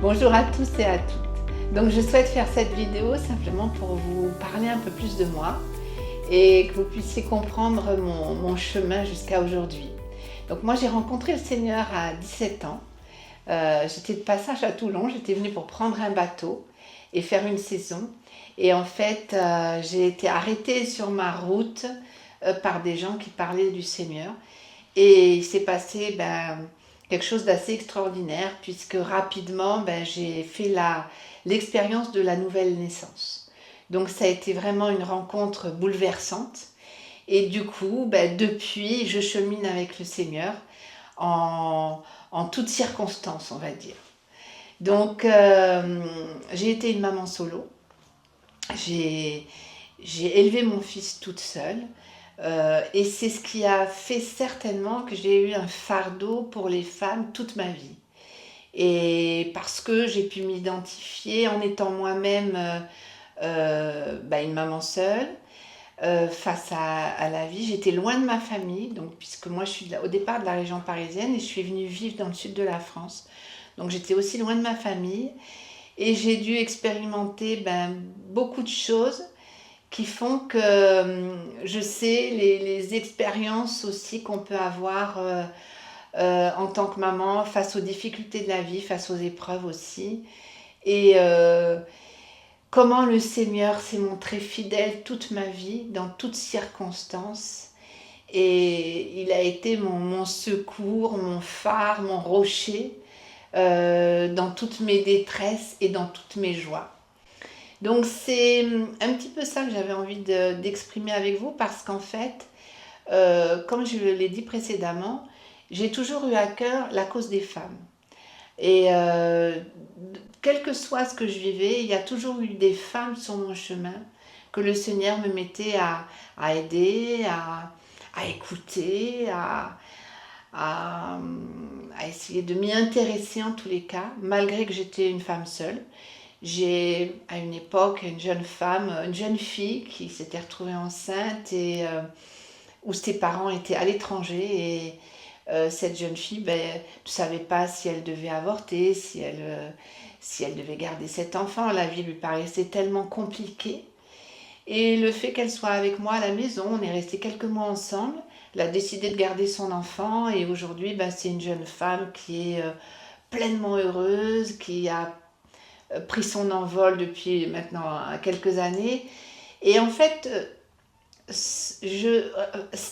Bonjour à tous et à toutes. Donc je souhaite faire cette vidéo simplement pour vous parler un peu plus de moi et que vous puissiez comprendre mon chemin jusqu'à aujourd'hui. Donc moi j'ai rencontré le Seigneur à 17 ans. J'étais de passage à Toulon, j'étais venue pour prendre un bateau et faire une saison. Et en fait j'ai été arrêtée sur ma route par des gens qui parlaient du Seigneur. Et il s'est passé quelque chose d'assez extraordinaire puisque rapidement j'ai fait l'expérience de la nouvelle naissance. Donc ça a été vraiment une rencontre bouleversante. Et du coup, depuis, je chemine avec le Seigneur en, en toutes circonstances, on va dire. Donc j'ai été une maman solo. J'ai j'ai élevé mon fils toute seule. Et c'est ce qui a fait certainement que j'ai eu un fardeau pour les femmes toute ma vie. Et parce que j'ai pu m'identifier en étant moi-même une maman seule face à la vie. J'étais loin de ma famille, donc, puisque moi je suis au départ de la région parisienne et je suis venue vivre dans le sud de la France. Donc j'étais aussi loin de ma famille et j'ai dû expérimenter beaucoup de choses qui font que je sais les expériences aussi qu'on peut avoir en tant que maman face aux difficultés de la vie, face aux épreuves aussi. Et comment le Seigneur s'est montré fidèle toute ma vie, dans toutes circonstances. Et il a été mon secours, mon phare, mon rocher dans toutes mes détresses et dans toutes mes joies. Donc c'est un petit peu ça que j'avais envie d'exprimer avec vous parce qu'en fait, comme je l'ai dit précédemment, j'ai toujours eu à cœur la cause des femmes. Et quel que soit ce que je vivais, il y a toujours eu des femmes sur mon chemin que le Seigneur me mettait à aider, à écouter, à, à essayer de m'y intéresser en tous les cas, malgré que j'étais une femme seule. J'ai à une époque une jeune femme, une jeune fille qui s'était retrouvée enceinte et où ses parents étaient à l'étranger et cette jeune fille ne savait pas si elle devait avorter, si elle devait garder cet enfant. La vie lui paraissait tellement compliquée. Et le fait qu'elle soit avec moi à la maison, on est resté quelques mois ensemble. Elle a décidé de garder son enfant et aujourd'hui, c'est une jeune femme qui est pleinement heureuse, qui a pris son envol depuis maintenant quelques années. Et en fait,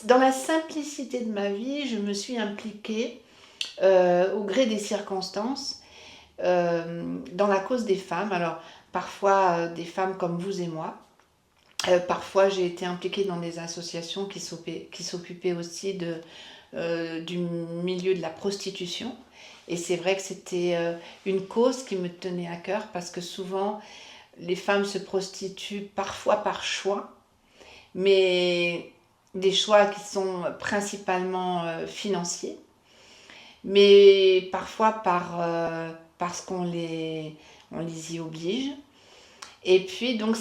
dans la simplicité de ma vie, je me suis impliquée au gré des circonstances dans la cause des femmes. Alors, parfois des femmes comme vous et moi. Parfois, j'ai été impliquée dans des associations qui s'occupaient aussi du milieu de la prostitution. Et c'est vrai que c'était une cause qui me tenait à cœur parce que souvent, les femmes se prostituent parfois par choix, mais des choix qui sont principalement financiers, mais parfois parce on les y oblige. Et puis, donc,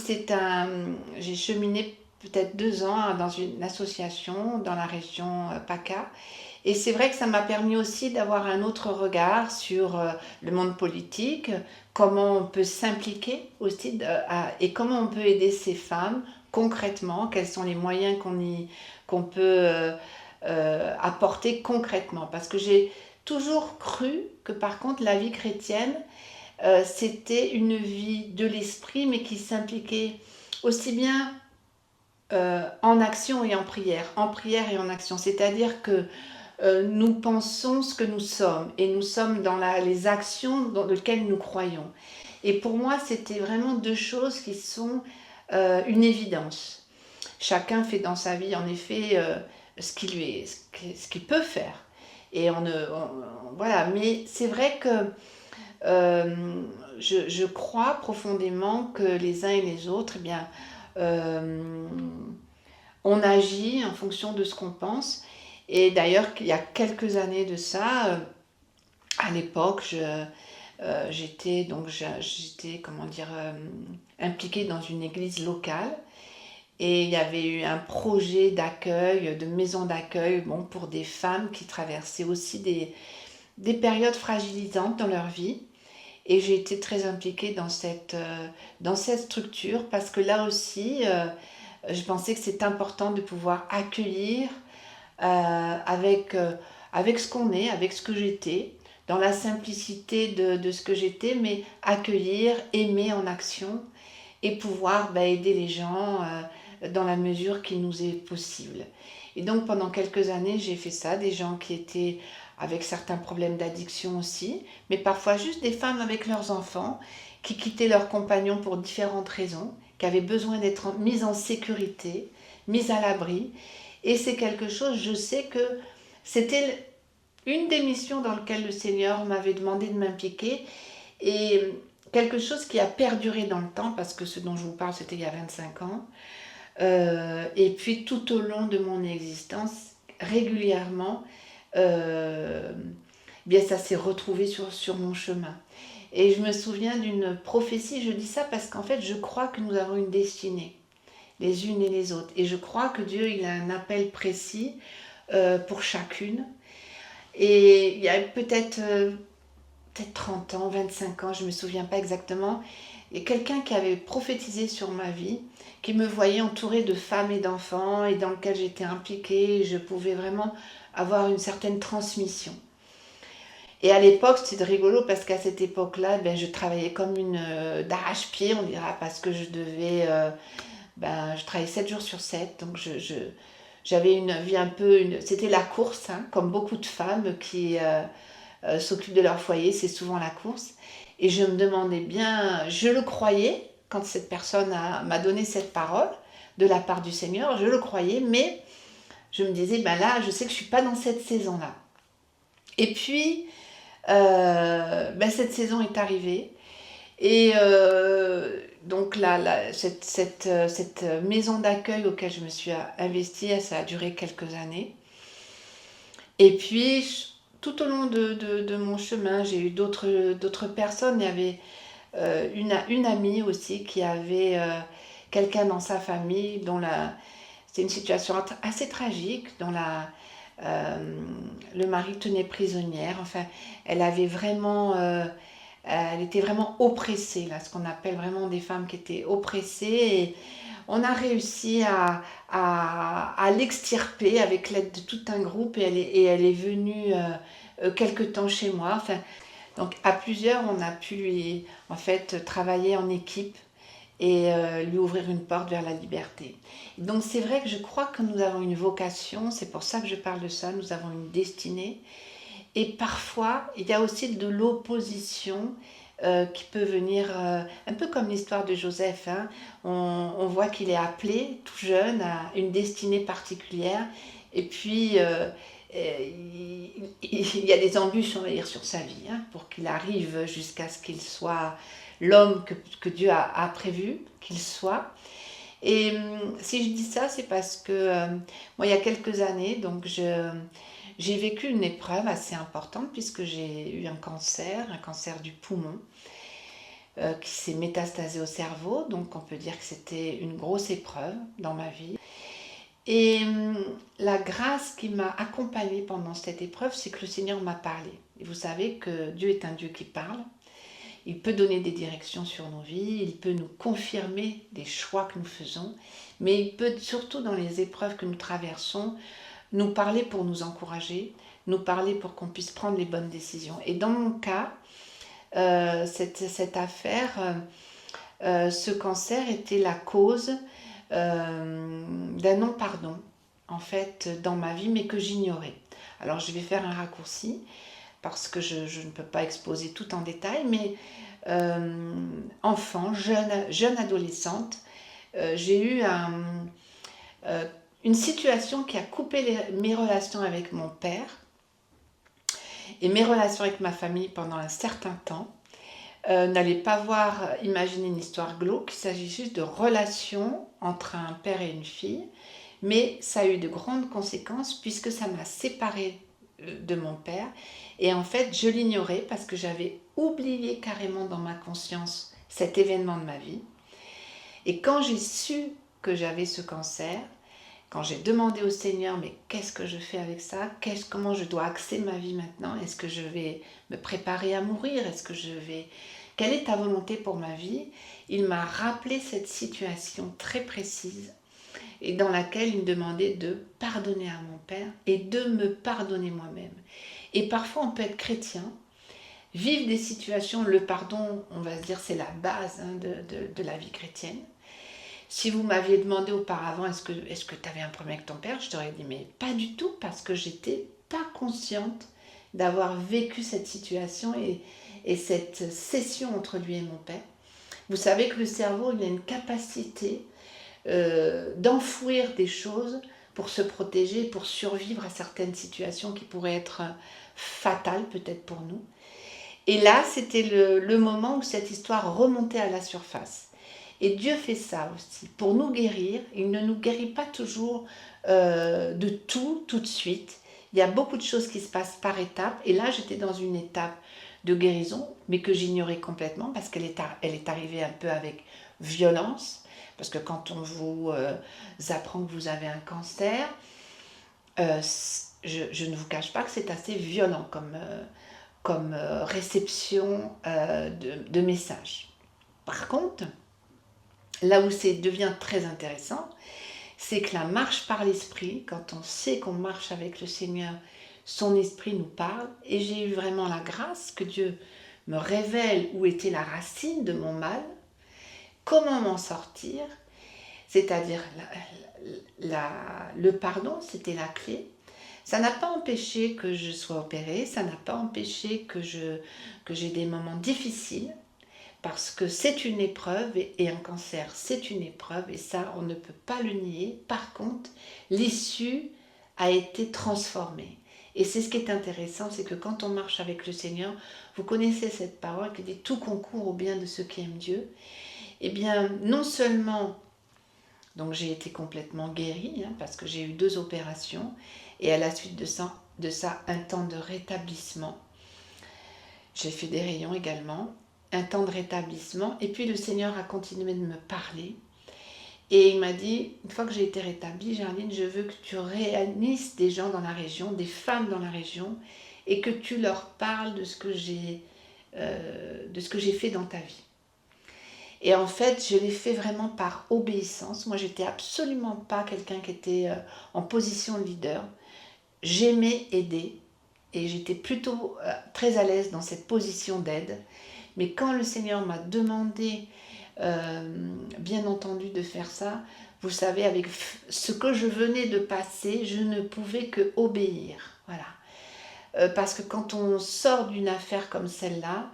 j'ai cheminé peut-être 2 ans dans une association dans la région PACA. Et c'est vrai que ça m'a permis aussi d'avoir un autre regard sur le monde politique, comment on peut s'impliquer aussi et comment on peut aider ces femmes concrètement, quels sont les moyens qu'on peut apporter concrètement. Parce que j'ai toujours cru que par contre la vie chrétienne, c'était une vie de l'esprit, mais qui s'impliquait aussi bien en action et en prière et en action. C'est-à-dire que nous pensons ce que nous sommes, et nous sommes dans les actions dans lesquelles nous croyons. Et pour moi, c'était vraiment deux choses qui sont une évidence. Chacun fait dans sa vie, en effet, ce qu'il peut faire. Et voilà. Mais c'est vrai que je crois profondément que les uns et les autres, euh, on agit en fonction de ce qu'on pense. Et d'ailleurs, il y a quelques années de ça, à l'époque, j'étais comment dire, impliquée dans une église locale. Et il y avait eu un projet d'accueil, de maison d'accueil, pour des femmes qui traversaient aussi des périodes fragilisantes dans leur vie. Et j'ai été très impliquée dans cette structure parce que là aussi, je pensais que c'est important de pouvoir accueillir avec, avec ce qu'on est, avec ce que j'étais, dans la simplicité de ce que j'étais, mais accueillir, aimer en action et pouvoir aider les gens dans la mesure qui nous est possible. Et donc pendant quelques années, j'ai fait ça, des gens qui étaient avec certains problèmes d'addiction aussi, mais parfois juste des femmes avec leurs enfants qui quittaient leurs compagnons pour différentes raisons, qui avaient besoin d'être mises en sécurité, mises à l'abri. Et c'est quelque chose, je sais que c'était une des missions dans lesquelles le Seigneur m'avait demandé de m'impliquer et quelque chose qui a perduré dans le temps parce que ce dont je vous parle c'était il y a 25 ans. Et puis tout au long de mon existence, régulièrement, bien ça s'est retrouvé sur mon chemin. Et je me souviens d'une prophétie, je dis ça parce qu'en fait je crois que nous avons une destinée, les unes et les autres. Et je crois que Dieu il a un appel précis pour chacune. Et il y a peut-être 30 ans, 25 ans, je ne me souviens pas exactement, il y a quelqu'un qui avait prophétisé sur ma vie, qui me voyait entourée de femmes et d'enfants et dans lequel j'étais impliquée, et je pouvais vraiment avoir une certaine transmission. Et à l'époque, c'était rigolo parce qu'à cette époque-là, je travaillais comme une d'arrache-pied, on dira, parce que je devais, je travaillais 7 jours sur 7, donc j'avais une vie un peu, c'était la course, hein, comme beaucoup de femmes qui s'occupent de leur foyer, c'est souvent la course. Et je me demandais bien, je le croyais, quand cette personne m'a donné cette parole de la part du Seigneur, je le croyais, mais je me disais, là, je sais que je ne suis pas dans cette saison-là. Et puis, cette saison est arrivée. Et donc cette maison d'accueil auquel je me suis investie, ça a duré quelques années. Et puis, tout au long de mon chemin, j'ai eu d'autres personnes. Il y avait une amie aussi qui avait quelqu'un dans sa famille dont c'était une situation assez tragique, dont le mari tenait prisonnière. Enfin, elle avait vraiment... elle était vraiment oppressée, là, ce qu'on appelle vraiment des femmes qui étaient oppressées. Et on a réussi à l'extirper avec l'aide de tout un groupe et elle est venue quelque temps chez moi. Enfin, donc à plusieurs, on a pu lui en fait travailler en équipe et lui ouvrir une porte vers la liberté. Donc c'est vrai que je crois que nous avons une vocation, c'est pour ça que je parle de ça, nous avons une destinée. Et parfois, il y a aussi de l'opposition qui peut venir, un peu comme l'histoire de Joseph. Hein. On voit qu'il est appelé tout jeune à une destinée particulière. Et puis, il y a des embûches, on va dire, sur sa vie, hein, pour qu'il arrive jusqu'à ce qu'il soit l'homme que Dieu a prévu qu'il soit. Et si je dis ça, c'est parce que moi, il y a quelques années, donc j'ai vécu une épreuve assez importante puisque j'ai eu un cancer du poumon qui s'est métastasé au cerveau. Donc on peut dire que c'était une grosse épreuve dans ma vie. Et la grâce qui m'a accompagnée pendant cette épreuve, c'est que le Seigneur m'a parlé. Et vous savez que Dieu est un Dieu qui parle. Il peut donner des directions sur nos vies, il peut nous confirmer des choix que nous faisons, mais il peut surtout dans les épreuves que nous traversons, nous parler pour nous encourager, nous parler pour qu'on puisse prendre les bonnes décisions. Et dans mon cas, cette affaire, ce cancer était la cause d'un non-pardon, en fait, dans ma vie, mais que j'ignorais. Alors, je vais faire un raccourci, parce que je ne peux pas exposer tout en détail, mais enfant, jeune adolescente, j'ai eu une situation qui a coupé mes relations avec mon père et mes relations avec ma famille pendant un certain temps. N'allez pas imaginer une histoire glauque, il s'agit juste de relations entre un père et une fille, mais ça a eu de grandes conséquences puisque ça m'a séparée de mon père et en fait je l'ignorais parce que j'avais oublié carrément dans ma conscience cet événement de ma vie. Et quand j'ai su que j'avais ce cancer, quand j'ai demandé au Seigneur, mais qu'est-ce que je fais avec ça? Comment je dois axer ma vie maintenant? Est-ce que je vais me préparer à mourir? Quelle est ta volonté pour ma vie? Il m'a rappelé cette situation très précise et dans laquelle il me demandait de pardonner à mon Père et de me pardonner moi-même. Et parfois, on peut être chrétien, vivre des situations, le pardon, on va se dire, c'est la base de la vie chrétienne. Si vous m'aviez demandé auparavant, est-ce que tu avais un problème avec ton père, je t'aurais dit, mais pas du tout, parce que j'étais pas consciente d'avoir vécu cette situation et cette session entre lui et mon père. Vous savez que le cerveau, il a une capacité d'enfouir des choses pour se protéger, pour survivre à certaines situations qui pourraient être fatales peut-être pour nous. Et là, c'était le moment où cette histoire remontait à la surface. Et Dieu fait ça aussi. Pour nous guérir, il ne nous guérit pas toujours de tout de suite. Il y a beaucoup de choses qui se passent par étapes. Et là, j'étais dans une étape de guérison, mais que j'ignorais complètement parce qu'elle est arrivée un peu avec violence. Parce que quand on vous apprend que vous avez un cancer, je ne vous cache pas que c'est assez violent comme réception de messages. Par contre, là où ça devient très intéressant, c'est que la marche par l'esprit, quand on sait qu'on marche avec le Seigneur, son esprit nous parle, et j'ai eu vraiment la grâce que Dieu me révèle où était la racine de mon mal, comment m'en sortir, c'est-à-dire le pardon, c'était la clé. Ça n'a pas empêché que je sois opérée, ça n'a pas empêché que j'ai des moments difficiles, parce que c'est une épreuve et un cancer, c'est une épreuve et ça, on ne peut pas le nier. Par contre, l'issue a été transformée. Et c'est ce qui est intéressant, c'est que quand on marche avec le Seigneur, vous connaissez cette parole qui dit « tout concourt au bien de ceux qui aiment Dieu ». Eh bien, non seulement, donc j'ai été complètement guérie, parce que j'ai eu 2 opérations, et à la suite de ça, un temps de rétablissement. J'ai fait des rayons également, un temps de rétablissement, et puis le Seigneur a continué de me parler, et il m'a dit, une fois que j'ai été rétablie, Gerline, je veux que tu réunisses des gens dans la région, des femmes dans la région, et que tu leur parles de ce que j'ai fait dans ta vie. Et en fait, je l'ai fait vraiment par obéissance. Moi, j'étais absolument pas quelqu'un qui était en position de leader. J'aimais aider, et j'étais plutôt très à l'aise dans cette position d'aide. Mais quand le Seigneur m'a demandé, bien entendu, de faire ça, vous savez, avec ce que je venais de passer, je ne pouvais que obéir. Voilà. Parce que quand on sort d'une affaire comme celle-là,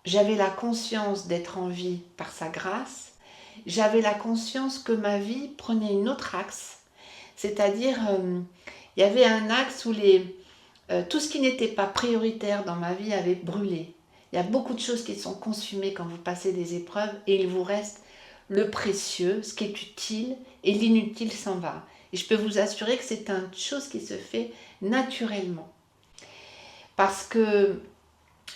j'avais la conscience d'être en vie par sa grâce. J'avais la conscience que ma vie prenait une autre axe. C'est-à-dire, il y avait un axe où tout ce qui n'était pas prioritaire dans ma vie avait brûlé. Il y a beaucoup de choses qui sont consumées quand vous passez des épreuves et il vous reste le précieux, ce qui est utile, et l'inutile s'en va. Et je peux vous assurer que c'est une chose qui se fait naturellement. Parce que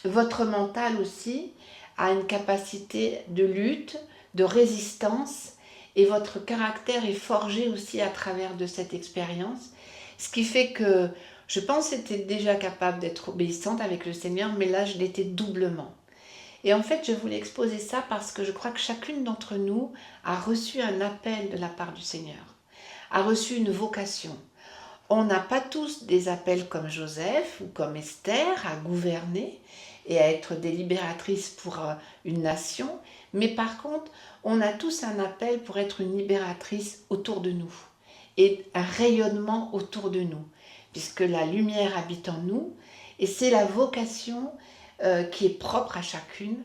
votre mental aussi a une capacité de lutte, de résistance, et votre caractère est forgé aussi à travers de cette expérience. Ce qui fait que je pense que j'étais déjà capable d'être obéissante avec le Seigneur, mais là, je l'étais doublement. Et en fait, je voulais exposer ça parce que je crois que chacune d'entre nous a reçu un appel de la part du Seigneur, a reçu une vocation. On n'a pas tous des appels comme Joseph ou comme Esther à gouverner et à être des libératrices pour une nation, mais par contre, on a tous un appel pour être une libératrice autour de nous et un rayonnement autour de nous, puisque la lumière habite en nous, et c'est la vocation qui est propre à chacune.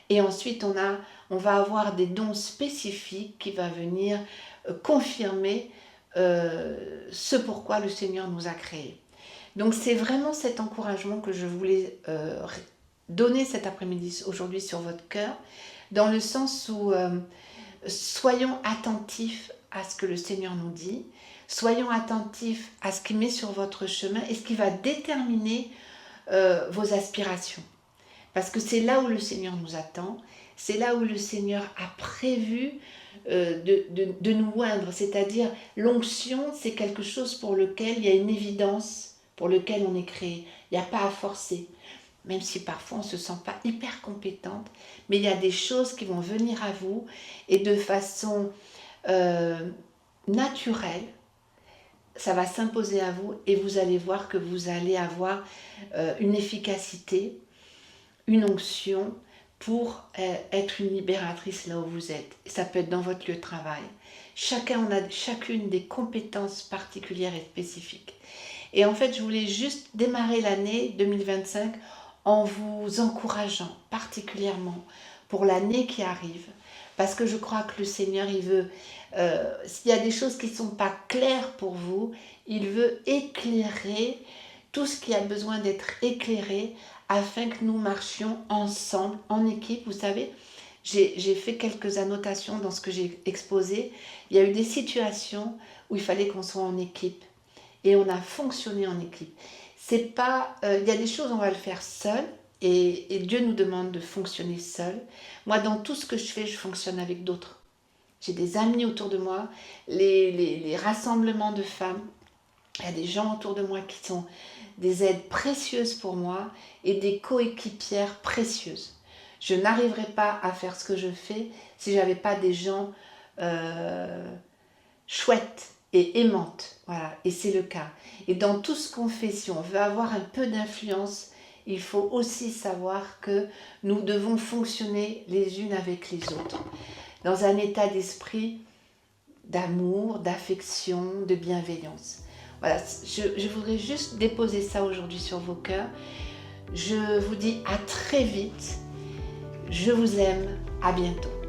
Et ensuite, on va avoir des dons spécifiques qui vont venir confirmer ce pourquoi le Seigneur nous a créés. Donc c'est vraiment cet encouragement que je voulais donner cet après-midi, aujourd'hui, sur votre cœur, dans le sens où soyons attentifs à ce que le Seigneur nous dit, soyons attentifs à ce qu'il met sur votre chemin et ce qui va déterminer vos aspirations. Parce que c'est là où le Seigneur nous attend, c'est là où le Seigneur a prévu de nous oindre. C'est-à-dire, l'onction, c'est quelque chose pour lequel il y a une évidence, pour lequel on est créé. Il n'y a pas à forcer. Même si parfois on ne se sent pas hyper compétente, mais il y a des choses qui vont venir à vous et de façon naturelle, ça va s'imposer à vous et vous allez voir que vous allez avoir une efficacité, une onction pour être une libératrice là où vous êtes. Ça peut être dans votre lieu de travail. On a chacune des compétences particulières et spécifiques. Et en fait, je voulais juste démarrer l'année 2025 en vous encourageant particulièrement pour l'année qui arrive, parce que je crois que le Seigneur, il veut, s'il y a des choses qui ne sont pas claires pour vous, il veut éclairer tout ce qui a besoin d'être éclairé afin que nous marchions ensemble, en équipe. Vous savez, j'ai fait quelques annotations dans ce que j'ai exposé. Il y a eu des situations où il fallait qu'on soit en équipe et on a fonctionné en équipe. C'est pas, il y a des choses, on va le faire seul et Dieu nous demande de fonctionner seul. Moi, dans tout ce que je fais, je fonctionne avec d'autres. J'ai des amis autour de moi, les rassemblements de femmes, il y a des gens autour de moi qui sont des aides précieuses pour moi et des coéquipières précieuses. Je n'arriverais pas à faire ce que je fais si je n'avais pas des gens chouettes et aimantes. Voilà, et c'est le cas. Et dans tout ce qu'on fait, si on veut avoir un peu d'influence, il faut aussi savoir que nous devons fonctionner les unes avec les autres, dans un état d'esprit d'amour, d'affection, de bienveillance. Voilà, je voudrais juste déposer ça aujourd'hui sur vos cœurs. Je vous dis à très vite. Je vous aime. À bientôt.